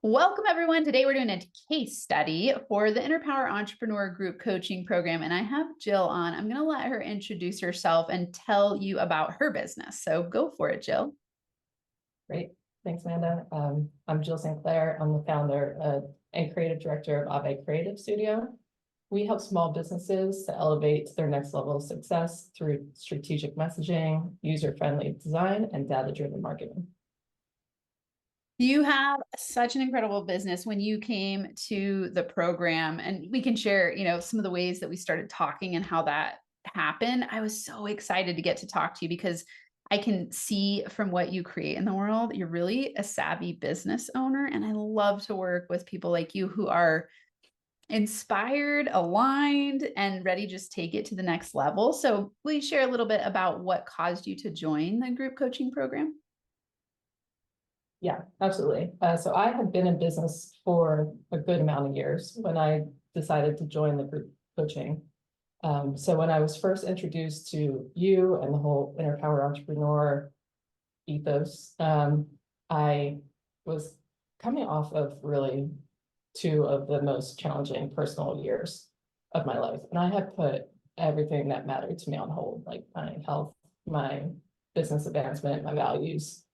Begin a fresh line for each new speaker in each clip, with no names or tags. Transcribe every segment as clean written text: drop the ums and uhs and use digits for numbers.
Welcome, everyone. Today we're doing a case study for the Inner Power Entrepreneur Group Coaching Program, and I have Jill on. I'm going to let her introduce herself and tell you about her business. So go for it, Jill.
Great. Thanks, Amanda. I'm Jill St. Clair. I'm the founder and creative director of Ave Creative Studio. We help small businesses to elevate to their next level of success through strategic messaging, user-friendly design, and data-driven marketing.
You have such an incredible business. When you came to the program, and we can share, some of the ways that we started talking and how that happened. I was so excited to get to talk to you because I can see from what you create in the world, you're really a savvy business owner. And I love to work with people like you who are inspired, aligned, and ready to just take it to the next level. So will you share a little bit about what caused you to join the group coaching program?
Yeah, absolutely. So I had been in business for a good amount of years when I decided to join the group coaching. So when I was first introduced to you and the whole Inner Power Entrepreneur ethos, I was coming off of really two of the most challenging personal years of my life. And I had put everything that mattered to me on hold, like my health, my business advancement, my values,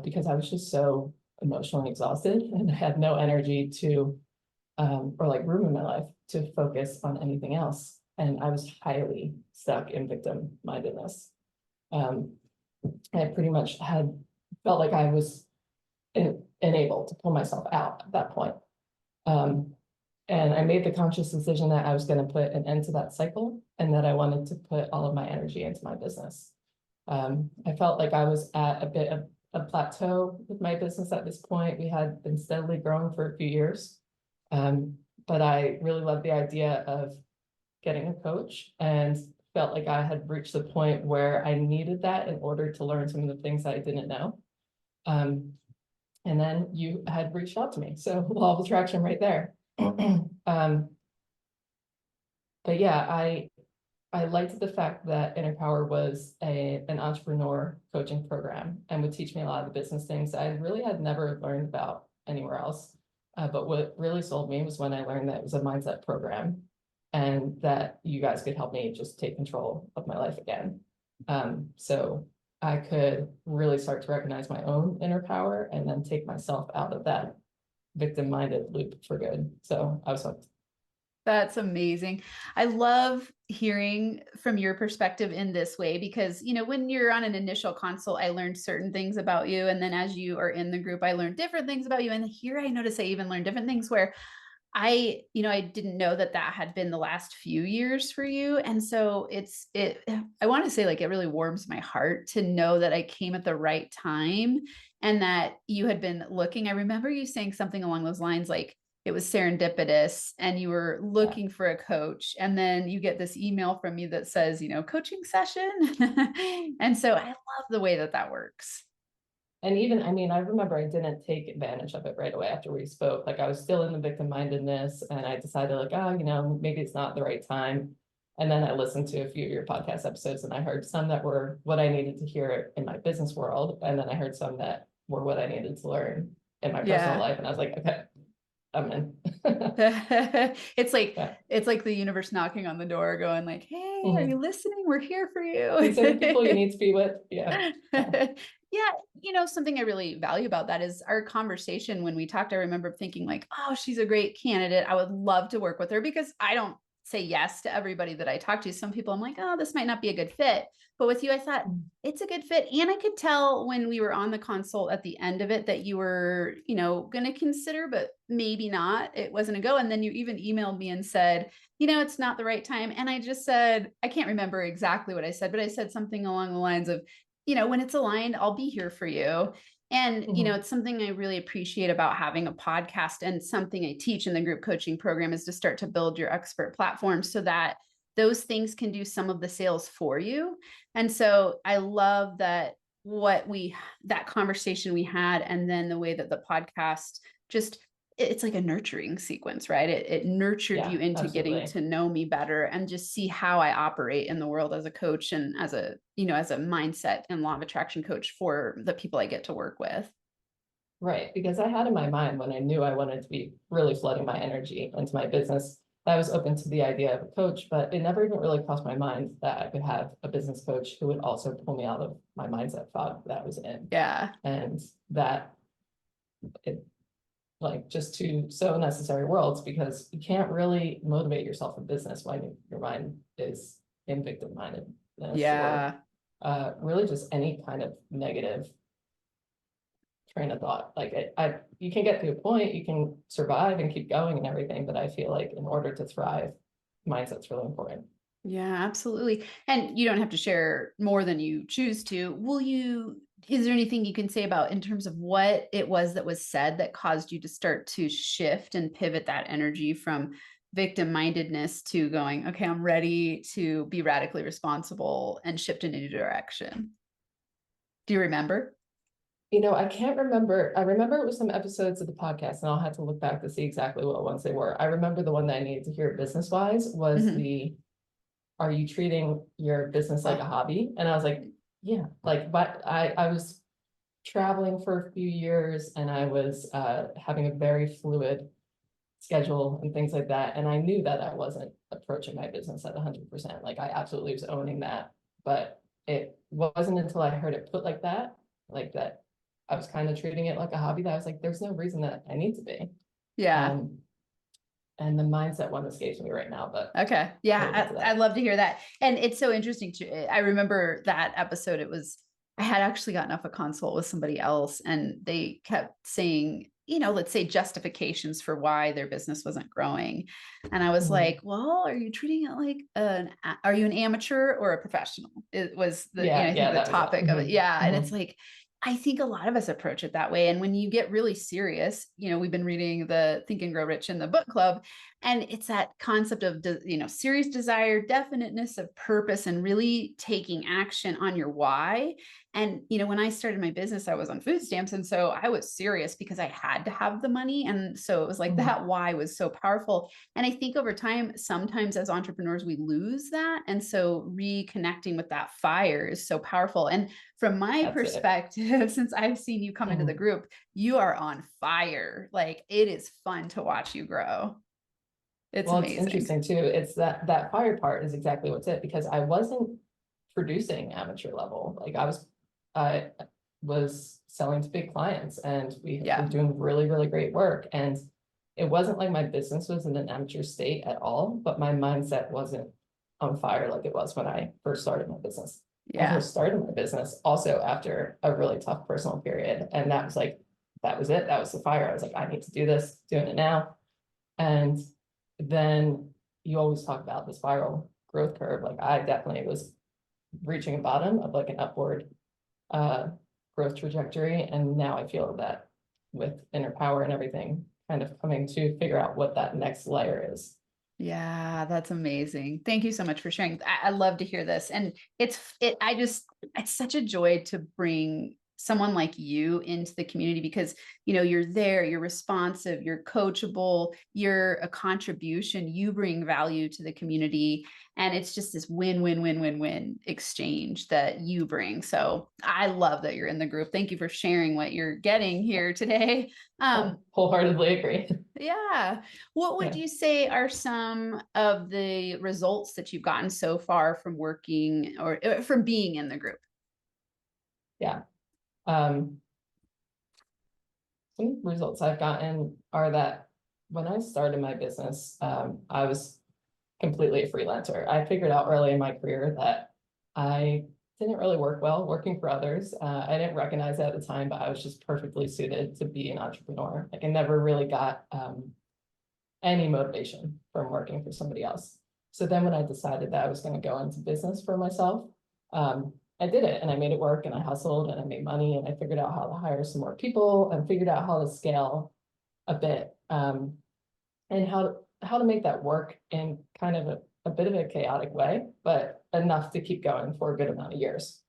because I was just so emotionally exhausted and I had no energy to, or like room in my life to focus on anything else. And I was highly stuck in victim mindedness. I pretty much had felt like I was unable to pull myself out at that point. And I made the conscious decision that I was going to put an end to that cycle and that I wanted to put all of my energy into my business. I felt like I was at a bit of a plateau with my business at this point. We had been steadily growing for a few years. But I really loved the idea of getting a coach and felt like I had reached the point where I needed that in order to learn some of the things that I didn't know. And then you had reached out to me. So law of attraction right there. But yeah, I liked the fact that Inner Power was an entrepreneur coaching program and would teach me a lot of the business things that I really had never learned about anywhere else. But what really sold me was when I learned that it was a mindset program and that you guys could help me just take control of my life again. So I could really start to recognize my own inner power and then take myself out of that victim-minded loop for good. So I was hooked.
That's amazing. I love hearing from your perspective in this way because, when you're on an initial consult, I learned certain things about you. And then as you are in the group, I learned different things about you. And here I notice I even learned different things where I didn't know that had been the last few years for you. And so I want to say like, it really warms my heart to know that I came at the right time and that you had been looking. I remember you saying something along those lines, like it was serendipitous and you were looking for a coach. And then you get this email from me that says, coaching session. And so I love the way that works.
And even, I mean, I remember I didn't take advantage of it right away after we spoke. Like I was still in the victim mindedness and I decided like, oh, maybe it's not the right time. And then I listened to a few of your podcast episodes and I heard some that were what I needed to hear in my business world. And then I heard some that were what I needed to learn in my personal life. And I was like, okay, I'm in.
Yeah. It's like the universe knocking on the door going like, hey, are you listening? We're here for you. These
are the people you need to be with. Yeah.
Yeah. Something I really value about that is our conversation when we talked. I remember thinking like, oh, she's a great candidate. I would love to work with her because I don't say yes to everybody that I talk to. Some people I'm like, oh, this might not be a good fit. But with you, I thought it's a good fit. And I could tell when we were on the consult at the end of it that you were, going to consider, but maybe not. It wasn't a go. And then you even emailed me and said, it's not the right time. And I just said, I can't remember exactly what I said, but I said something along the lines of, when it's aligned, I'll be here for you. And, it's something I really appreciate about having a podcast, and something I teach in the group coaching program is to start to build your expert platform so that those things can do some of the sales for you. And so I love that that conversation we had, and then the way that the podcast it's like a nurturing sequence, right? It nurtured you into getting to know me better and just see how I operate in the world as a coach and as a mindset and law of attraction coach for the people I get to work with.
Right, because I had in my mind when I knew I wanted to be really flooding my energy into my business, I was open to the idea of a coach, but it never even really crossed my mind that I could have a business coach who would also pull me out of my mindset fog that I was in.
Yeah.
And that it, like, just two so necessary worlds, because you can't really motivate yourself in business when your mind is in victim mindedness, or
Yeah.
really just any kind of negative train of thought. Like you can get to a point, you can survive and keep going and everything, but I feel like in order to thrive, mindset's really important.
Yeah, absolutely. And you don't have to share more than you choose to. Is there anything you can say about in terms of what it was that was said that caused you to start to shift and pivot that energy from victim mindedness to going, okay, I'm ready to be radically responsible and shift in a new direction? Do you remember?
I can't remember. I remember it was some episodes of the podcast, and I'll have to look back to see exactly what ones they were. I remember the one that I needed to hear business wise was
Mhm.
are you treating your business like a
Oh,
hobby? And I was like, yeah, like, but I was traveling for a few years, and I was having a very fluid schedule and things like that. And I knew that I wasn't approaching my business at 100%. Like I absolutely was owning that. But it wasn't until I heard it put like that, I was kind of treating it like a hobby, that I was like, there's no reason that I need to be.
yeah.
Um, and the mindset one escapes me right now, but
Okay.
we'll get
Yeah,
to
I'd
that.
love to hear that. And it's so interesting to, I remember that episode. I had actually gotten off a consult with somebody else and they kept saying, let's say justifications for why their business wasn't growing. And I was
Mhm.
like, well, are you treating it like are you an amateur or a professional? It was
Yeah,
I think
yeah,
the
that was it.
topic of it.
Mhm.
Yeah. And it's
Mhm.
like, I think a lot of us approach it that way. And when you get really serious, we've been reading the Think and Grow Rich in the book club, and it's that concept of serious desire, definiteness of purpose, and really taking action on your why. And when I started my business, I was on food stamps, and so I was serious because I had to have the money. And so it was like
Mhm.
that why was so powerful. And I think over time, sometimes as entrepreneurs, we lose that, and so reconnecting with that fire is so powerful. And from my
That's it.
perspective, since I've seen you come into the
Mhm.
group, you are on fire. Like, it is fun to watch you grow. It's
Well, it's
amazing.
interesting too. It's that fire part is exactly what's it, because I wasn't producing amateur level. Like I was selling to big clients, and we were
Yeah.
doing really, really great work. And it wasn't like my business was in an amateur state at all, but my mindset wasn't on fire like it was when I first started my business. I
Yeah.
first started my business also after a really tough personal period. And that was like, that was it. That was the fire. I was like, I need to do this, doing it now. And then you always talk about the spiral growth curve. Like I definitely was reaching a bottom of like an upward uh growth trajectory. And now I feel that with inner power and everything, kind of coming to figure out what that next layer is.
Yeah, that's amazing. Thank you so much for sharing. I love to hear this. And it's such a joy to bring someone like you into the community because, you're there, you're responsive, you're coachable, you're a contribution, you bring value to the community. And it's just this win, win, win, win, win exchange that you bring. So I love that you're in the group. Thank you for sharing what you're getting here today.
Wholeheartedly agree.
Yeah. What would
Yeah,
you say are some of the results that you've gotten so far from working or from being in the group?
yeah. Um, some results I've gotten are that when I started my business, I was completely a freelancer. I figured out early in my career that I didn't really work well working for others. I didn't recognize it at the time, but I was just perfectly suited to be an entrepreneur. Like I never really got any motivation from working for somebody else. So then when I decided that I was going to go into business for myself, I did it and I made it work and I hustled and I made money and I figured out how to hire some more people and figured out how to scale a bit, and how to make that work in kind of a bit of a chaotic way, but enough to keep going for a good amount of years.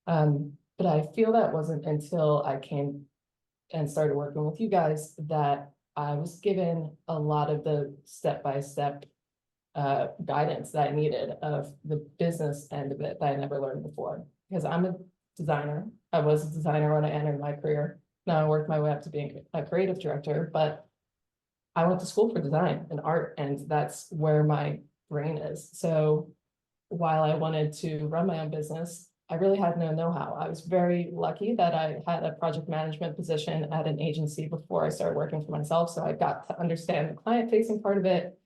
But I feel that wasn't until I came and started working with you guys that I was given a lot of the step-by-step guidance that I needed of the business end of it that I never learned before. Because I'm a designer. I was a designer when I entered my career. Now I worked my way up to being a creative director, but I went to school for design and art, and that's where my brain is. So while I wanted to run my own business, I really had no know-how. I was very lucky that I had a project management position at an agency before I started working for myself. So I got to understand the client-facing part of it.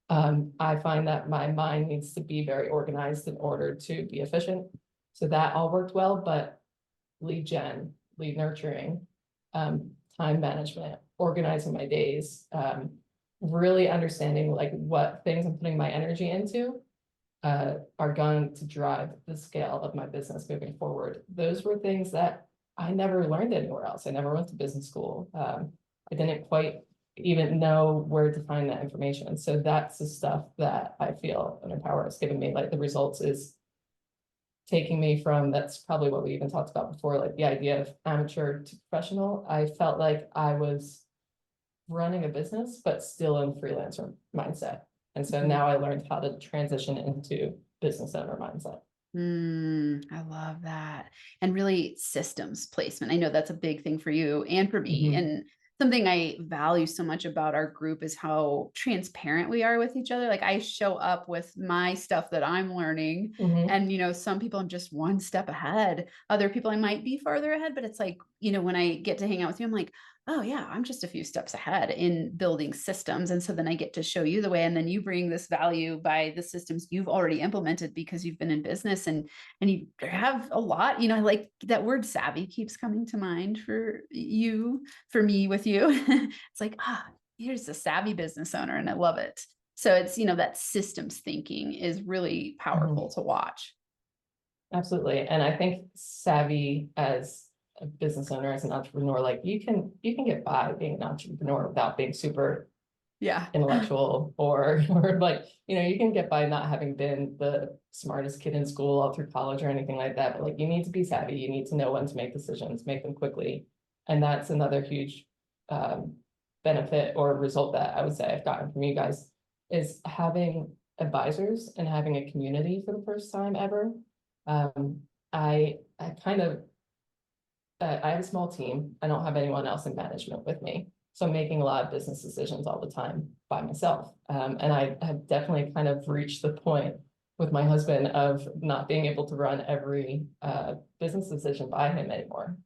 I find that my mind needs to be very organized in order to be efficient. So that all worked well, but lead gen, lead nurturing, time management, organizing my days, really understanding like what things I'm putting my energy into are going to drive the scale of my business moving forward. Those were things that I never learned anywhere else. I never went to business school. I didn't quite even know where to find that information. So that's the stuff that I feel an Empower has given me. Like the results is taking me from, that's probably what we even talked about before, like the idea of amateur to professional. I felt like I was running a business, but still in freelancer mindset. And so now I learned how to transition into business owner mindset.
I love that. And really systems placement. I know that's a big thing for you and for me. And something I value so much about our group is how transparent we are with each other. Like I show up with my stuff that I'm learning. And, some people I'm just one step ahead. Other people I might be farther ahead, but it's like, when I get to hang out with you, I'm like, oh yeah, I'm just a few steps ahead in building systems. And so then I get to show you the way. And then you bring this value by the systems you've already implemented because you've been in business and you have a lot, like that word savvy keeps coming to mind for you, for me with you. It's like, here's a savvy business owner and I love it. So it's, that systems thinking is really powerful to watch.
Absolutely. And I think savvy as a business owner, as an entrepreneur, like you can get by being an entrepreneur without being super intellectual or like, you can get by not having been the smartest kid in school all through college or anything like that. But like you need to be savvy. You need to know when to make decisions, make them quickly. And that's another huge benefit or result that I would say I've gotten from you guys is having advisors and having a community for the first time ever. I kind of I have a small team. I don't have anyone else in management with me. So I'm making a lot of business decisions all the time by myself. And I have definitely kind of reached the point with my husband of not being able to run every business decision by him anymore.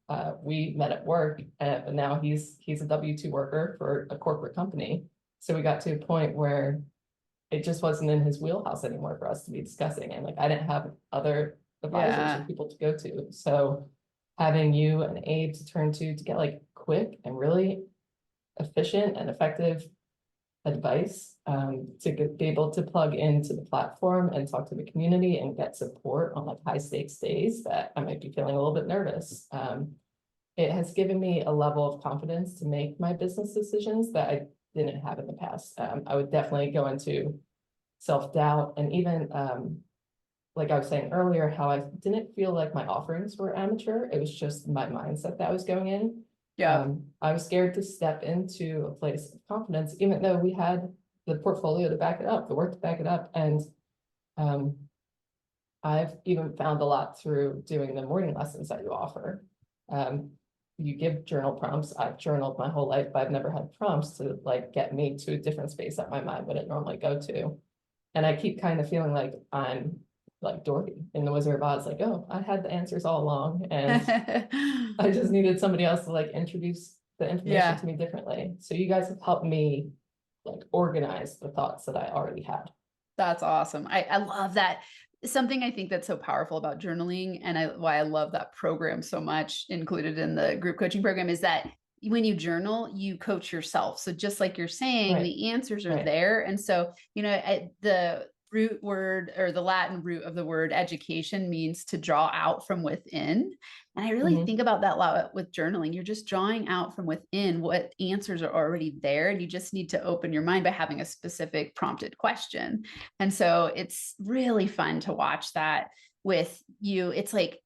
We met at work, and now he's a W-2 worker for a corporate company. So we got to a point where it just wasn't in his wheelhouse anymore for us to be discussing. And like I didn't have other advisors or people to go to. So having you and Abe to turn to get like quick and really efficient and effective advice to be able to plug into the platform and talk to the community and get support on like high stakes days that I might be feeling a little bit nervous. It has given me a level of confidence to make my business decisions that I didn't have in the past. I would definitely go into self-doubt and even like I was saying earlier, how I didn't feel like my offerings were amateur. It was just my mindset that I was going in. I was scared to step into a place of confidence, even though we had the portfolio to back it up, the work to back it up. And I've even found a lot through doing the morning lessons that you offer. You give journal prompts. I've journaled my whole life, but I've never had prompts to like get me to a different space that my mind wouldn't normally go to. And I keep kind of feeling like I'm like Dorothy in the Wizard of Oz, like, oh, I had the answers all along and I just needed somebody else to like introduce the information to me differently. So you guys have helped me like organize the thoughts that I already had.
That's awesome. I love that. Something I think that's so powerful about journaling and why I love that program so much included in the group coaching program is that when you journal, you coach yourself. So just like you're saying, the answers are there. And so, the root word or the Latin root of the word education means to draw out from within. And I really think about that a lot with journaling. You're just drawing out from within what answers are already there. And you just need to open your mind by having a specific prompted question. And so it's really fun to watch that with you. It's like,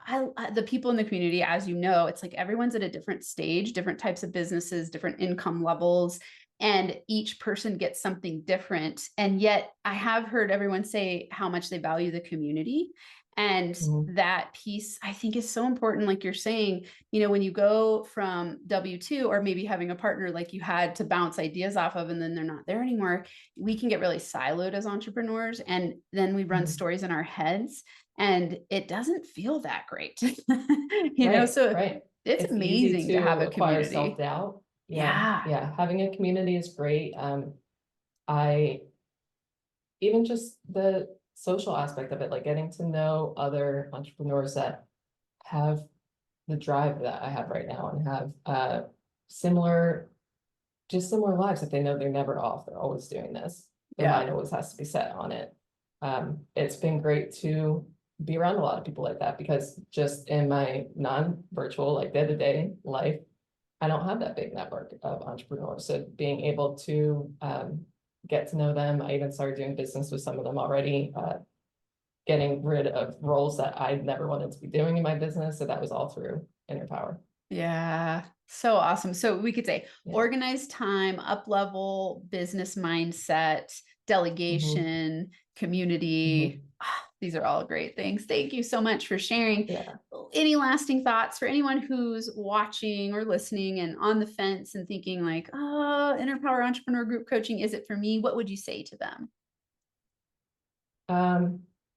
the people in the community, as you know, it's like everyone's at a different stage, different types of businesses, different income levels, and each person gets something different. And yet I have heard everyone say how much they value the community. And
Mhm.
that piece, I think, is so important. Like you're saying, when you go from W-2 or maybe having a partner like you had to bounce ideas off of, and then they're not there anymore, we can get really siloed as entrepreneurs. And then we run
Mhm.
stories in our heads and it doesn't feel that great.
Right,
So
right.
it's
It's easy
amazing to have
to
a
acquire
community.
self-doubt. Yeah,
Yeah.
yeah. Having a community is great. I even just the social aspect of it, like getting to know other entrepreneurs that have the drive that I have right now and have similar, just similar lives that they know they're never off. They're always doing this. Their
Yeah.
mind always has to be set on it. It's been great to be around a lot of people like that because just in my non-virtual, like day-to-day life, I don't have that big network of entrepreneurs. So being able to get to know them, I even started doing business with some of them already, getting rid of roles that I never wanted to be doing in my business. So that was all through Inner Power.
Yeah. So awesome. So we could say
Yeah.
organized time, up level business mindset,
Mhm.
delegation, community.
Mhm.
These are all great things. Thank you so much for sharing.
Yeah.
Any lasting thoughts for anyone who's watching or listening and on the fence and thinking like, oh, Inner Power Entrepreneur Group Coaching, is it for me? What would you say to them?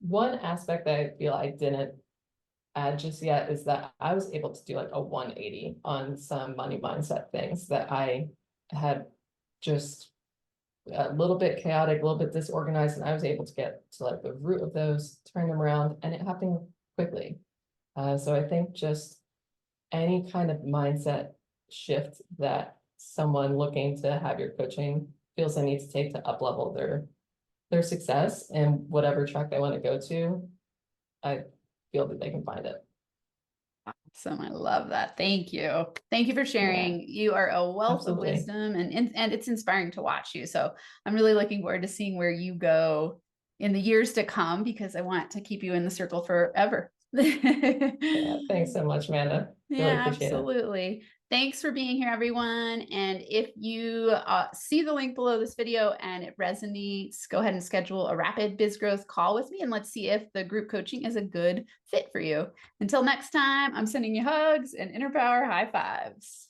One aspect that I feel I didn't add just yet is that I was able to do like a 180 on some money mindset things that I had just a little bit chaotic, a little bit disorganized, and I was able to get to like the root of those, turn them around, and it happened quickly. So I think just any kind of mindset shift that someone looking to have your coaching feels they need to take to up level their success and whatever track they want to go to, I feel that they can find it.
Awesome. I love that. Thank you. Thank you for
Yeah,
sharing. You are a wealth of
absolutely.
wisdom and it's inspiring to watch you. So I'm really looking forward to seeing where you go in the years to come because I want to keep you in the circle forever.
Yeah, thanks so much, Amanda. Really
Yeah,
appreciate it.
absolutely. Thanks for being here, everyone. And if you see the link below this video and it resonates, go ahead and schedule a rapid biz growth call with me and let's see if the group coaching is a good fit for you. Until next time, I'm sending you hugs and inner power high fives.